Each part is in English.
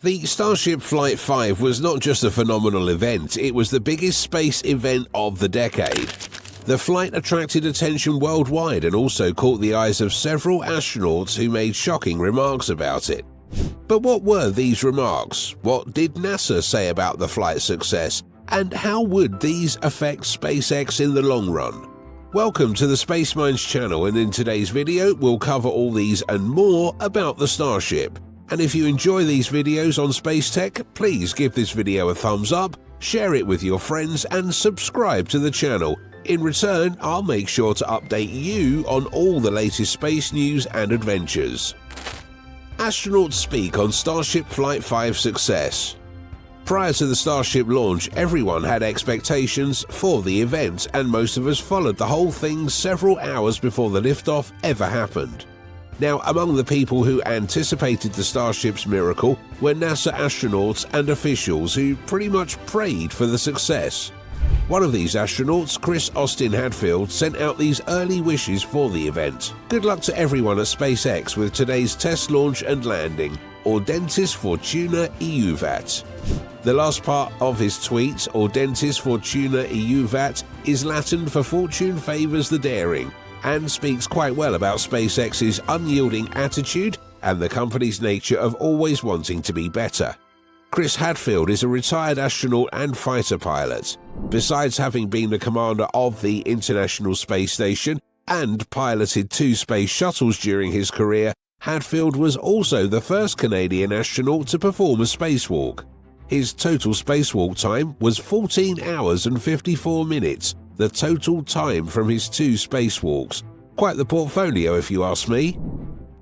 The Starship Flight 5 was not just a phenomenal event, it was the biggest space event of the decade. The flight attracted attention worldwide and also caught the eyes of several astronauts who made shocking remarks about it. But what were these remarks? What did NASA say about the flight's success? And how would these affect SpaceX in the long run? Welcome to the Space Minds channel, and in today's video we'll cover all these and more about the Starship. And if you enjoy these videos on space tech, please give this video a thumbs up, share it with your friends and subscribe to the channel. In return, I'll make sure to update you on all the latest space news and adventures. Astronauts speak on Starship Flight 5 success. Prior to the Starship launch, everyone had expectations for the event, and most of us followed the whole thing several hours before the liftoff ever happened. Now, among the people who anticipated the Starship's miracle were NASA astronauts and officials who pretty much prayed for the success. One of these astronauts, Chris Hadfield, sent out these early wishes for the event. Good luck to everyone at SpaceX with today's test launch and landing. Audentis Fortuna Iuvat. The last part of his tweet, Audentis Fortuna Iuvat, is Latin for fortune favors the daring, and speaks quite well about SpaceX's unyielding attitude and the company's nature of always wanting to be better. Chris Hadfield is a retired astronaut and fighter pilot. Besides having been the commander of the International Space Station and piloted 2 space shuttles during his career, Hadfield was also the first Canadian astronaut to perform a spacewalk. His total spacewalk time was 14 hours and 54 minutes, the total time from his 2 spacewalks. Quite the portfolio if you ask me.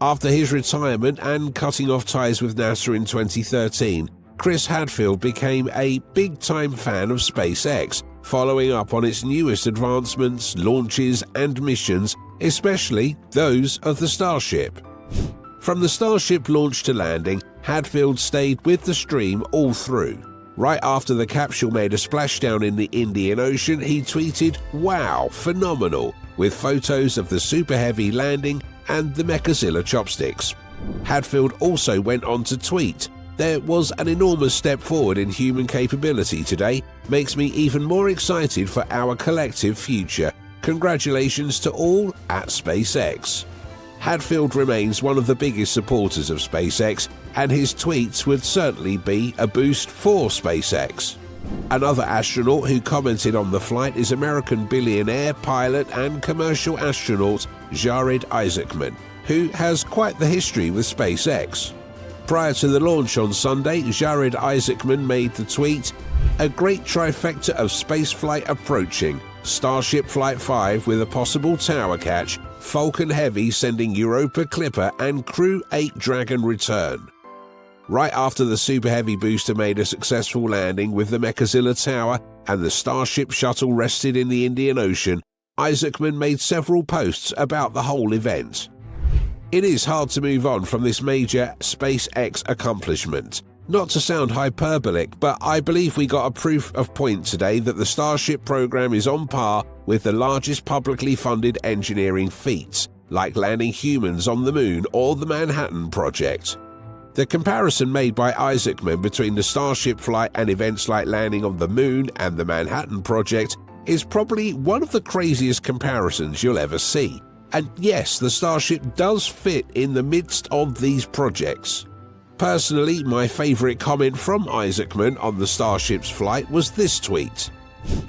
After his retirement and cutting off ties with NASA in 2013, Chris Hadfield became a big-time fan of SpaceX, following up on its newest advancements, launches and missions, especially those of the Starship. From the Starship launch to landing, Hadfield stayed with the stream all through. Right after the capsule made a splashdown in the Indian Ocean, he tweeted, "Wow, phenomenal," with photos of the Super Heavy landing and the Mechazilla chopsticks. Hadfield also went on to tweet, "There was an enormous step forward in human capability today. Makes me even more excited for our collective future. Congratulations to all at SpaceX." Hadfield remains one of the biggest supporters of SpaceX, and his tweets would certainly be a boost for SpaceX. Another astronaut who commented on the flight is American billionaire, pilot and commercial astronaut Jared Isaacman, who has quite the history with SpaceX. Prior to the launch on Sunday, Jared Isaacman made the tweet, "A great trifecta of spaceflight approaching. Starship Flight 5 with a possible tower catch, Falcon Heavy sending Europa Clipper and Crew 8 Dragon return." Right after the Super Heavy booster made a successful landing with the Mechazilla Tower and the Starship shuttle rested in the Indian Ocean, Isaacman made several posts about the whole event. It is hard to move on from this major SpaceX accomplishment. Not to sound hyperbolic, but I believe we got a proof of point today that the Starship program is on par with the largest publicly funded engineering feats, like landing humans on the Moon or the Manhattan Project. The comparison made by Isaacman between the Starship flight and events like landing on the Moon and the Manhattan Project is probably one of the craziest comparisons you'll ever see. And yes, the Starship does fit in the midst of these projects. Personally, my favorite comment from Isaacman on the Starship's flight was this tweet.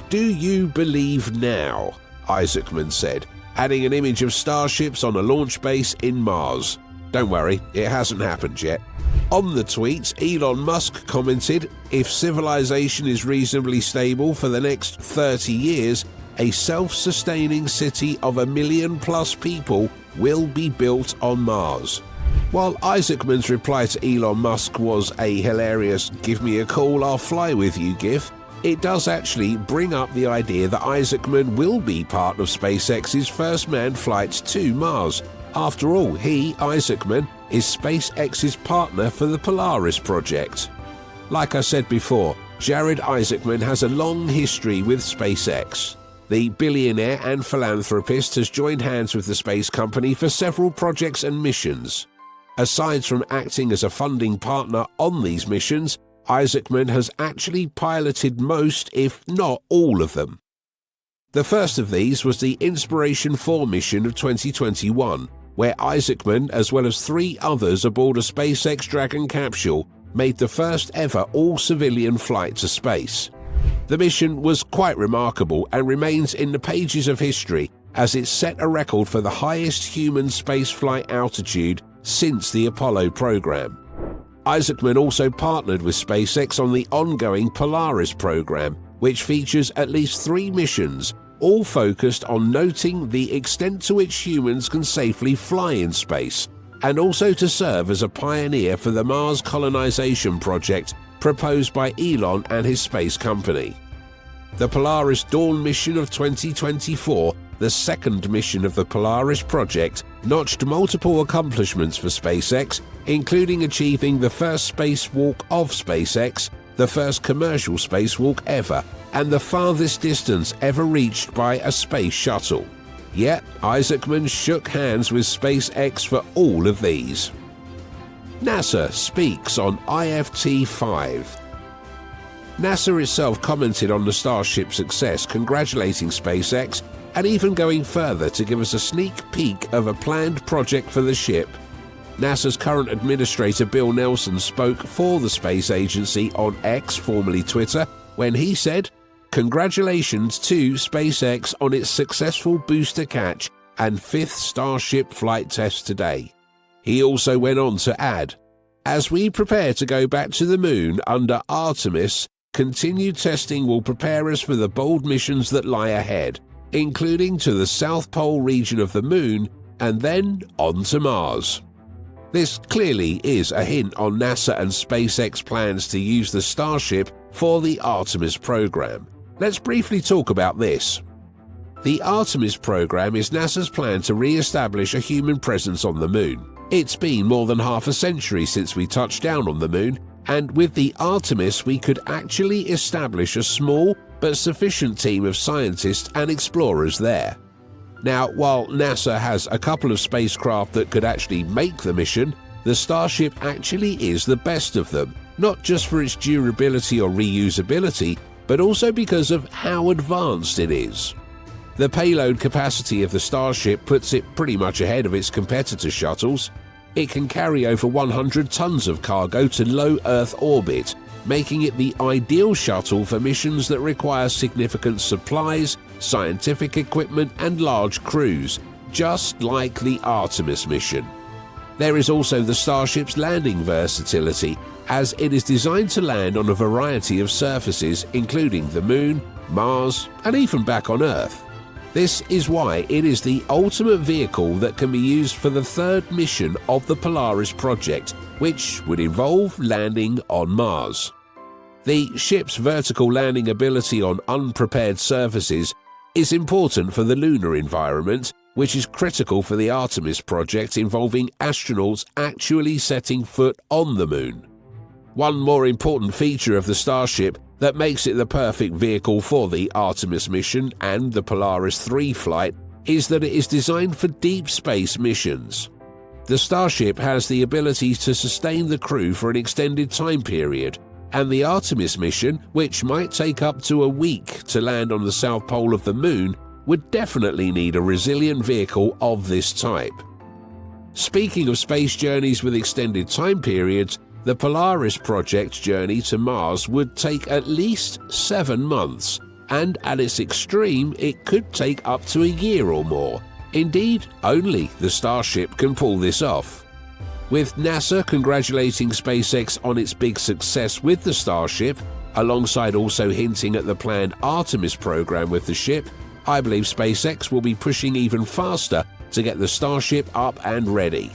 "Do you believe now?" Isaacman said, adding an image of starships on a launch base in Mars. Don't worry, it hasn't happened yet. On the tweet, Elon Musk commented, "If civilization is reasonably stable for the next 30 years, a self-sustaining city of 1 million+ people will be built on Mars." While Isaacman's reply to Elon Musk was a hilarious "give me a call, I'll fly with you" gif, it does actually bring up the idea that Isaacman will be part of SpaceX's first manned flights to Mars. After all, he, Isaacman, is SpaceX's partner for the Polaris project. Like I said before, Jared Isaacman has a long history with SpaceX. The billionaire and philanthropist has joined hands with the space company for several projects and missions. Aside from acting as a funding partner on these missions, Isaacman has actually piloted most, if not all of them. The first of these was the Inspiration 4 mission of 2021, where Isaacman, as well as 3 others aboard a SpaceX Dragon capsule, made the first ever all-civilian flight to space. The mission was quite remarkable and remains in the pages of history as it set a record for the highest human spaceflight altitude since the Apollo program. Isaacman also partnered with SpaceX on the ongoing Polaris program, which features at least 3 missions, all focused on noting the extent to which humans can safely fly in space, and also to serve as a pioneer for the Mars colonization project proposed by Elon and his space company. The Polaris Dawn mission of 2024, the second mission of the Polaris project, notched multiple accomplishments for SpaceX, including achieving the first spacewalk of SpaceX, the first commercial spacewalk ever, and the farthest distance ever reached by a space shuttle. Yet, Isaacman shook hands with SpaceX for all of these. NASA speaks on IFT-5. NASA itself commented on the Starship success, congratulating SpaceX, and even going further to give us a sneak peek of a planned project for the ship. NASA's current administrator Bill Nelson spoke for the space agency on X, formerly Twitter, when he said, "Congratulations to SpaceX on its successful booster catch and 5th Starship flight test today." He also went on to add, "As we prepare to go back to the moon under Artemis, continued testing will prepare us for the bold missions that lie ahead, including to the South Pole region of the moon and then on to Mars." This clearly is a hint on NASA and SpaceX plans to use the Starship for the Artemis program. Let's briefly talk about this. The Artemis program is NASA's plan to re-establish a human presence on the moon. It's been more than half a century since we touched down on the moon, and with the Artemis we could actually establish a small but sufficient team of scientists and explorers there. Now, while NASA has a couple of spacecraft that could actually make the mission, the Starship actually is the best of them, not just for its durability or reusability, but also because of how advanced it is. The payload capacity of the Starship puts it pretty much ahead of its competitor shuttles. It can carry over 100 tons of cargo to low Earth orbit, making it the ideal shuttle for missions that require significant supplies, scientific equipment, and large crews, just like the Artemis mission. There is also the Starship's landing versatility, as it is designed to land on a variety of surfaces, including the Moon, Mars, and even back on Earth. This is why it is the ultimate vehicle that can be used for the 3rd mission of the Polaris project, which would involve landing on Mars. The ship's vertical landing ability on unprepared surfaces is important for the lunar environment, which is critical for the Artemis project involving astronauts actually setting foot on the moon. One more important feature of the Starship that makes it the perfect vehicle for the Artemis mission and the Polaris 3 flight is that it is designed for deep space missions. The Starship has the ability to sustain the crew for an extended time period, and the Artemis mission, which might take up to a week to land on the south pole of the moon, would definitely need a resilient vehicle of this type. Speaking of space journeys with extended time periods, the Polaris project journey to Mars would take at least 7 months, and at its extreme it could take up to a year or more. Indeed, only the Starship can pull this off. With NASA congratulating SpaceX on its big success with the Starship, alongside also hinting at the planned Artemis program with the ship, I believe SpaceX will be pushing even faster to get the Starship up and ready.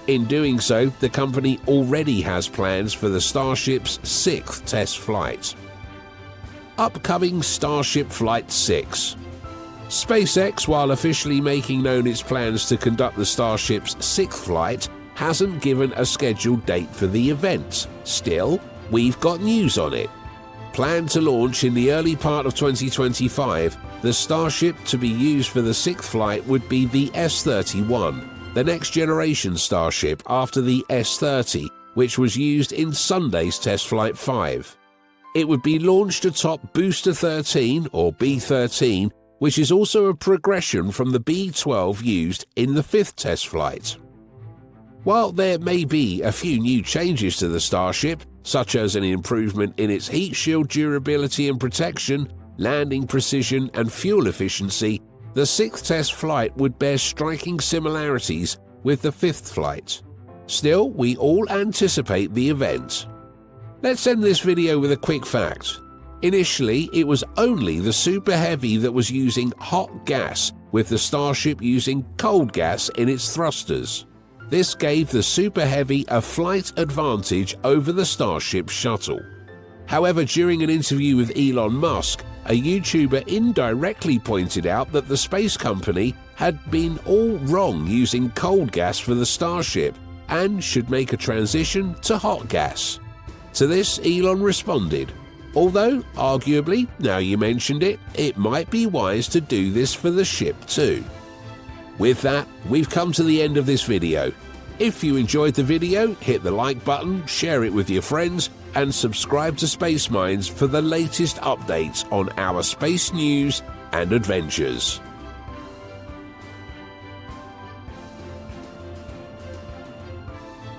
In doing so, the company already has plans for the Starship's 6th test flight. Upcoming Starship Flight 6. SpaceX, while officially making known its plans to conduct the Starship's 6th flight, hasn't given a scheduled date for the event. Still, we've got news on it. Planned to launch in the early part of 2025, the Starship to be used for the 6th flight would be the S-31, the next generation Starship after the S-30, which was used in Sunday's test flight 5. It would be launched atop Booster 13 or B-13, which is also a progression from the B-12 used in the 5th test flight. While there may be a few new changes to the Starship, such as an improvement in its heat shield durability and protection, landing precision and fuel efficiency, the 6th test flight would bear striking similarities with the 5th flight. Still, we all anticipate the event. Let's end this video with a quick fact. Initially, it was only the Super Heavy that was using hot gas, with the Starship using cold gas in its thrusters. This gave the Super Heavy a flight advantage over the Starship shuttle. However, during an interview with Elon Musk, a YouTuber indirectly pointed out that the space company had been all wrong using cold gas for the Starship and should make a transition to hot gas. To this, Elon responded, "Although, arguably, now you mentioned it, it might be wise to do this for the ship too." With that, we've come to the end of this video. If you enjoyed the video, hit the like button, share it with your friends, and subscribe to Space Minds for the latest updates on our space news and adventures.